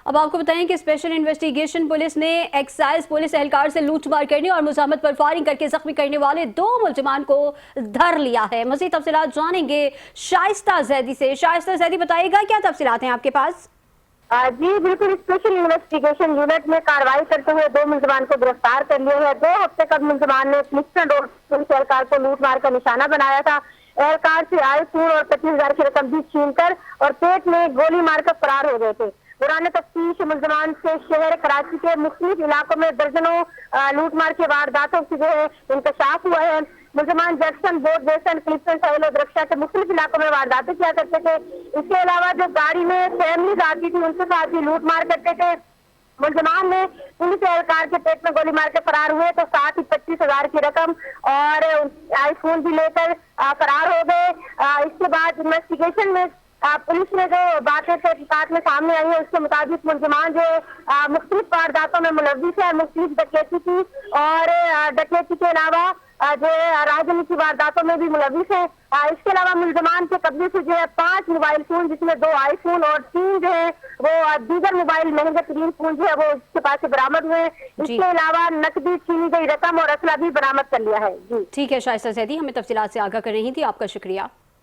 अब आपको बताएं कि स्पेशल इन्वेस्टिगेशन पुलिस ने एक्साइज पुलिस एहलकार से लूटमार करने और मुजाहमत पर फायरिंग करके जख्मी करने वाले 2 मुलजिमान को धर लिया है। मज़ीद तफसीलात जानेंगे शाइस्ता जैदी से। शाइस्ता जैदी, बताइएगा क्या तफसीलात हैं आपके पास? जी बिल्कुल, स्पेशल इन्वेस्टिगेशन यूनिट ने कार्रवाई करते हुए 2 मुलजमान को गिरफ्तार कर लिया है। 2 हफ्ते कब मुलजमान ने क्लिफ्टन रोड पुलिस एहलकार को लूटमार का निशाना बनाया था। एहलकार से आए फूल और 25,000 की रकम भी छीनकर और पेट में गोली मारकर फरार हो गए थे। दौरान तफ्तीश मुलजमान से शहर कराची के मुख्तलिफ इलाकों में दर्जनों लूटमार के वारदातों से जो है इंकशाफ हुआ है। मुलजमान जैक्सन, बोर्ड वेस्टर्न, क्लिफ्टन, सहेल और रक्षा के मुख्तलिफ इलाकों में वारदातें किया करते थे। इसके अलावा जो गाड़ी में फैमिलीज आती थी उनके साथ भी लूट मार करते थे। मुलजमान ने पुलिस एहलकार के पेट में गोली मार के फरार हुए तो साथ ही 25,000 की रकम और आईफोन भी लेकर फरार हो गए। इसके बाद इन्वेस्टिगेशन में पुलिस ने जो बातें तहकीकात में सामने आई है उसके मुताबिक मुलजमान जो मुख्तलिफ वारदातों में मुलव्विस है, मुख्तलिफ डकैती की और डकैती के अलावा जो राजनीति वारदातों में भी मुलव्विस है। इसके अलावा मुलजमान के कब्जे से जो है 5 मोबाइल फोन, जिसमें 2 आईफोन और 3 जो है वो दीगर मोबाइल महंगे तरीन फोन जो है वो उसके पास से बरामद हुए। इसके अलावा नकदी, छीनी गई रकम और असला भी बरामद कर लिया है। जी ठीक है शाइस्ता जैदी, हमें तफसीलात से आगाह कर रही थी, आपका शुक्रिया।